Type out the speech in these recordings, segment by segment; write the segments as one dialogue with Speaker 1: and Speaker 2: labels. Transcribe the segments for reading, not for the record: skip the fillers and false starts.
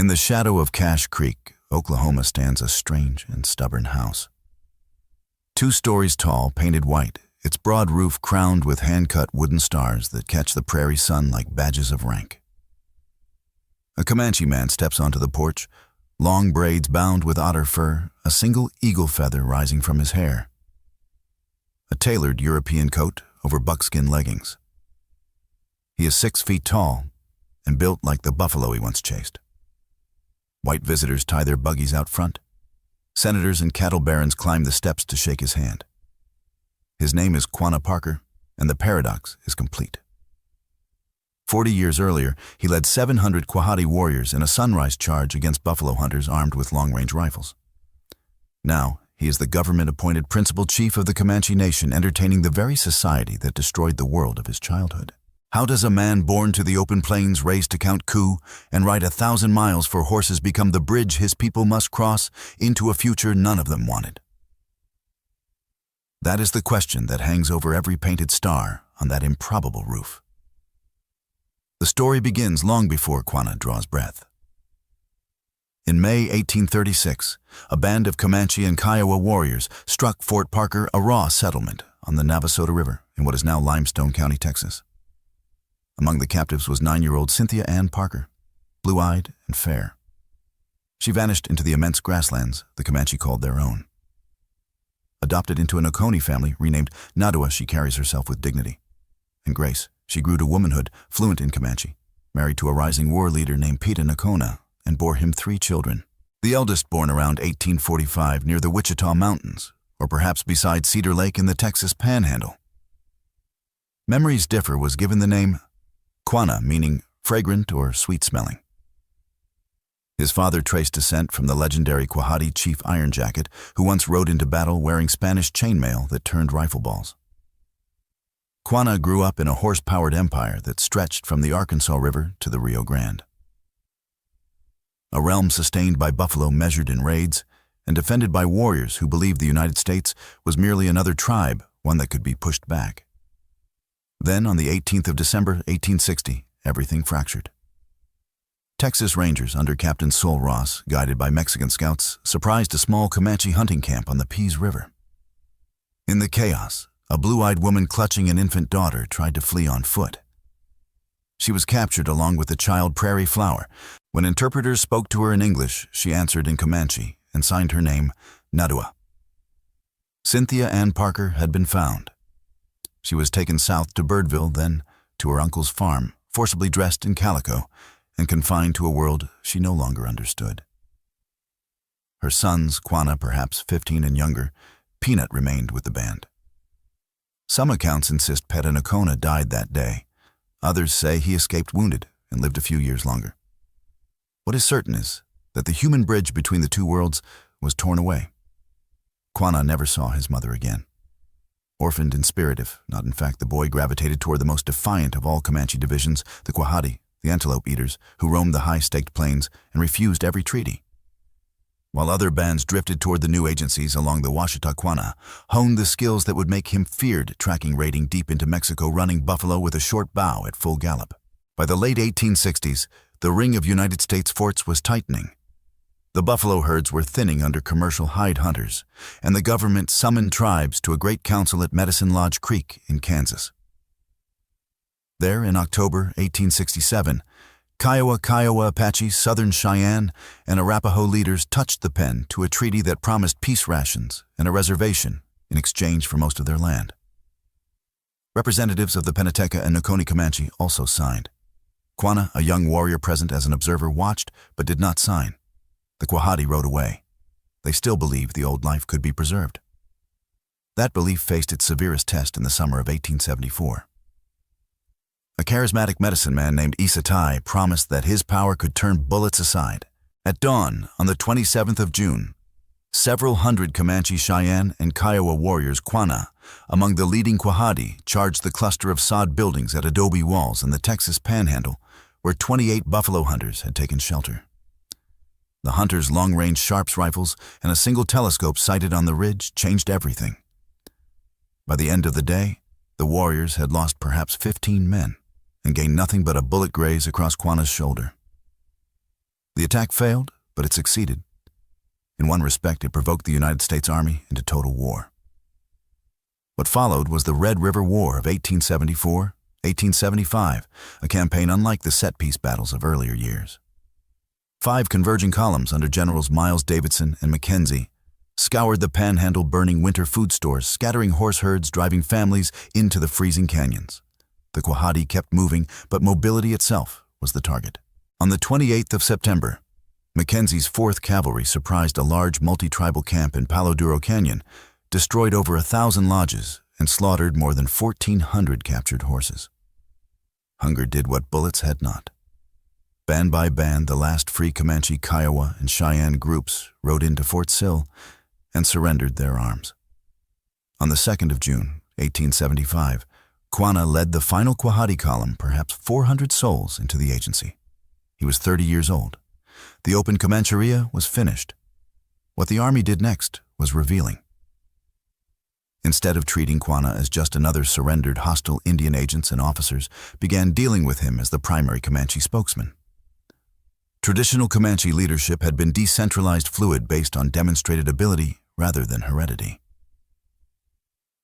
Speaker 1: In the shadow of Cache Creek, Oklahoma, stands a strange and stubborn house. 2 stories tall, painted white, its broad roof crowned with hand-cut wooden stars that catch the prairie sun like badges of rank. A Comanche man steps onto the porch, long braids bound with otter fur, a single eagle feather rising from his hair. A tailored European coat over buckskin leggings. He is 6 feet tall and built like the buffalo he once chased. White visitors tie their buggies out front. Senators and cattle barons climb the steps to shake his hand. His name is Quanah Parker, and the paradox is complete. 40 years earlier, he led 700 Quahati warriors in a sunrise charge against buffalo hunters armed with long-range rifles. Now, he is the government-appointed principal chief of the Comanche Nation, entertaining the very society that destroyed the world of his childhood. How does a man born to the open plains raise to Count Coup and ride 1,000 miles for horses become the bridge his people must cross into a future none of them wanted? That is the question that hangs over every painted star on that improbable roof. The story begins long before Quanah draws breath. In May 1836, a band of Comanche and Kiowa warriors struck Fort Parker, a raw settlement on the Navasota River in what is now Limestone County, Texas. Among the captives was 9-year-old Cynthia Parker, blue-eyed and fair. She vanished into the immense grasslands the Comanche called their own. Adopted into a Nocona family renamed Nadua, she carries herself with dignity and grace. She grew to womanhood, fluent in Comanche, married to a rising war leader named Peta Nocona, and bore him 3 children. The eldest born around 1845 near the Wichita Mountains, or perhaps beside Cedar Lake in the Texas Panhandle. Memories differ was given the name Quanah, meaning fragrant or sweet-smelling. His father traced descent from the legendary Quahati chief Iron Jacket, who once rode into battle wearing Spanish chainmail that turned rifle balls. Quanah grew up in a horse-powered empire that stretched from the Arkansas River to the Rio Grande. A realm sustained by buffalo measured in raids and defended by warriors who believed the United States was merely another tribe, one that could be pushed back. Then, on the 18th of December, 1860, everything fractured. Texas Rangers under Captain Sol Ross, guided by Mexican scouts, surprised a small Comanche hunting camp on the Pease River. In the chaos, a blue-eyed woman clutching an infant daughter tried to flee on foot. She was captured along with the child Prairie Flower. When interpreters spoke to her in English, she answered in Comanche and signed her name Nadua. Cynthia Parker had been found. She was taken south to Birdville, then to her uncle's farm, forcibly dressed in calico, and confined to a world she no longer understood. Her sons, Quanah, perhaps 15 and younger, Peanut, remained with the band. Some accounts insist Peta Nocona died that day. Others say he escaped wounded and lived a few years longer. What is certain is that the human bridge between the 2 worlds was torn away. Quanah never saw his mother again. Orphaned in spirit, if not in fact, the boy gravitated toward the most defiant of all Comanche divisions, the Quahati, the antelope eaters, who roamed the high-staked plains and refused every treaty. While other bands drifted toward the new agencies along the Washita Quanah, honed the skills that would make him feared, tracking raiding deep into Mexico, running buffalo with a short bow at full gallop. By the late 1860s, the ring of United States forts was tightening. The buffalo herds were thinning under commercial hide hunters, and the government summoned tribes to a great council at Medicine Lodge Creek in Kansas. There, in October 1867, Kiowa, Apache, Southern Cheyenne, and Arapaho leaders touched the pen to a treaty that promised peace rations and a reservation in exchange for most of their land. Representatives of the Penateca and Nocona Comanche also signed. Quanah, a young warrior present as an observer, watched but did not sign. The Quahati rode away. They still believed the old life could be preserved. That belief faced its severest test in the summer of 1874. A charismatic medicine man named Issa Tai promised that his power could turn bullets aside. At dawn, on the 27th of June, several hundred Comanche, Cheyenne, and Kiowa warriors, Quanah, among the leading Quahati, charged the cluster of sod buildings at Adobe Walls in the Texas Panhandle, where 28 buffalo hunters had taken shelter. The hunters' long-range Sharps rifles and a single telescope sighted on the ridge changed everything. By the end of the day, the warriors had lost perhaps 15 men and gained nothing but a bullet graze across Quanah's shoulder. The attack failed, but it succeeded. In one respect, it provoked the United States Army into total war. What followed was the Red River War of 1874-1875, a campaign unlike the set-piece battles of earlier years. 5 converging columns under Generals Miles Davidson and Mackenzie scoured the panhandle, burning winter food stores, scattering horse herds, driving families into the freezing canyons. The Quahati kept moving, but mobility itself was the target. On the 28th of September, Mackenzie's 4th Cavalry surprised a large multi-tribal camp in Palo Duro Canyon, destroyed over 1,000 lodges, and slaughtered more than 1,400 captured horses. Hunger did what bullets had not. Band by band, the last free Comanche, Kiowa, and Cheyenne groups rode into Fort Sill and surrendered their arms. On the 2nd of June, 1875, Quanah led the final Quahati column, perhaps 400 souls, into the agency. He was 30 years old. The open Comancheria was finished. What the Army did next was revealing. Instead of treating Quanah as just another surrendered, hostile Indian agents and officers began dealing with him as the primary Comanche spokesman. Traditional Comanche leadership had been decentralized fluid based on demonstrated ability rather than heredity.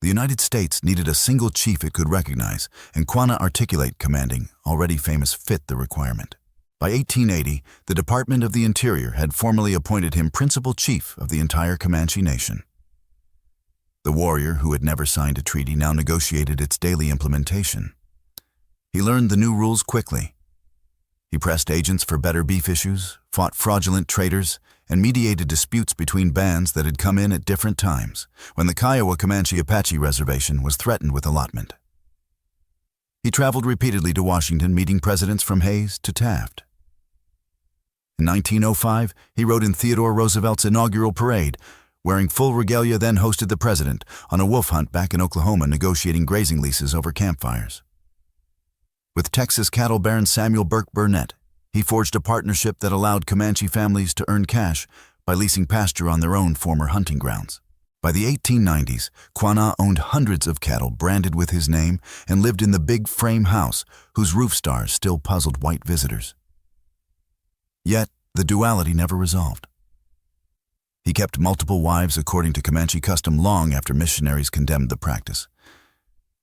Speaker 1: The United States needed a single chief it could recognize, and Quanah Articulate commanding, already famous, fit the requirement. By 1880, the Department of the Interior had formally appointed him principal chief of the entire Comanche nation. The warrior, who had never signed a treaty, now negotiated its daily implementation. He learned the new rules quickly. He pressed agents for better beef issues, fought fraudulent traders, and mediated disputes between bands that had come in at different times, when the Kiowa Comanche Apache Reservation was threatened with allotment. He traveled repeatedly to Washington, meeting presidents from Hayes to Taft. In 1905, he rode in Theodore Roosevelt's inaugural parade, wearing full regalia, then hosted the president on a wolf hunt back in Oklahoma, negotiating grazing leases over campfires. With Texas cattle baron Samuel Burke Burnett, he forged a partnership that allowed Comanche families to earn cash by leasing pasture on their own former hunting grounds. By the 1890s, Quanah owned hundreds of cattle branded with his name and lived in the big frame house whose roof stars still puzzled white visitors. Yet, the duality never resolved. He kept multiple wives according to Comanche custom long after missionaries condemned the practice.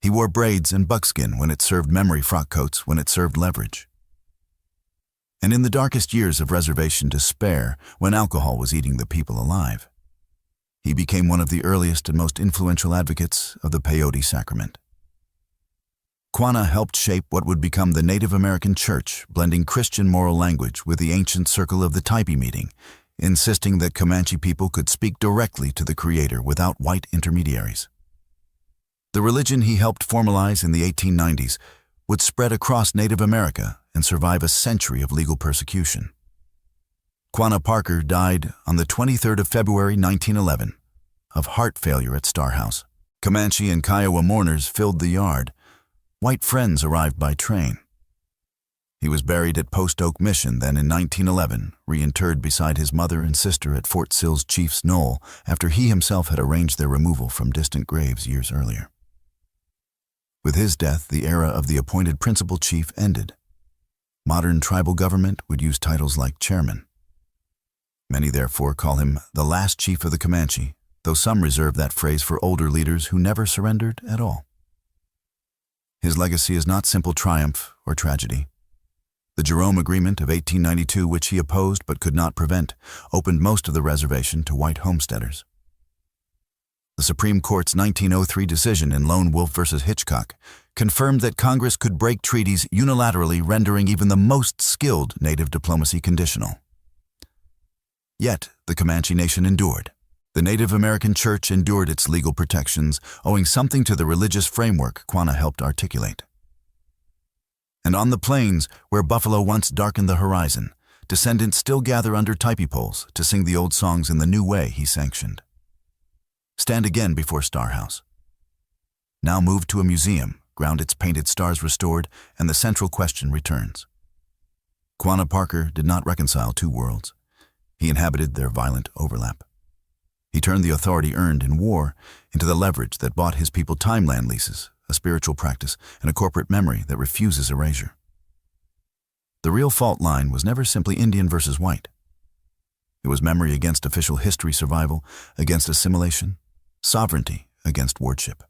Speaker 1: He wore braids and buckskin when it served memory, frock coats when it served leverage. And in the darkest years of reservation despair, when alcohol was eating the people alive, he became one of the earliest and most influential advocates of the peyote sacrament. Quanah helped shape what would become the Native American Church, blending Christian moral language with the ancient circle of the Typee meeting, insisting that Comanche people could speak directly to the Creator without white intermediaries. The religion he helped formalize in the 1890s would spread across Native America and survive a century of legal persecution. Quanah Parker died on the 23rd of February 1911 of heart failure at Star House. Comanche and Kiowa mourners filled the yard. White friends arrived by train. He was buried at Post Oak Mission, then in 1911, reinterred beside his mother and sister at Fort Sill's Chief's Knoll after he himself had arranged their removal from distant graves years earlier. With his death, the era of the appointed principal chief ended. Modern tribal government would use titles like chairman. Many therefore call him the last chief of the Comanche, though some reserve that phrase for older leaders who never surrendered at all. His legacy is not simple triumph or tragedy. The Jerome Agreement of 1892, which he opposed but could not prevent, opened most of the reservation to white homesteaders. The Supreme Court's 1903 decision in Lone Wolf versus Hitchcock confirmed that Congress could break treaties unilaterally, rendering even the most skilled native diplomacy conditional. Yet, the Comanche Nation endured. The Native American Church endured its legal protections, owing something to the religious framework Quanah helped articulate. And on the plains, where buffalo once darkened the horizon, descendants still gather under Typee poles to sing the old songs in the new way he sanctioned. Stand again before Star House. Now moved to a museum, ground its painted stars restored, and the central question returns. Quanah Parker did not reconcile two worlds. He inhabited their violent overlap. He turned the authority earned in war into the leverage that bought his people timeland leases, a spiritual practice, and a corporate memory that refuses erasure. The real fault line was never simply Indian versus white. It was memory against official history survival, against assimilation, sovereignty against wardship.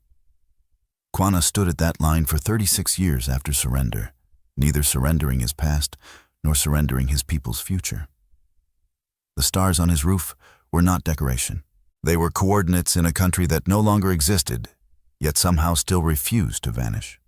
Speaker 1: Quanah stood at that line for 36 years after surrender, neither surrendering his past nor surrendering his people's future. The stars on his roof were not decoration. They were coordinates in a country that no longer existed, yet somehow still refused to vanish.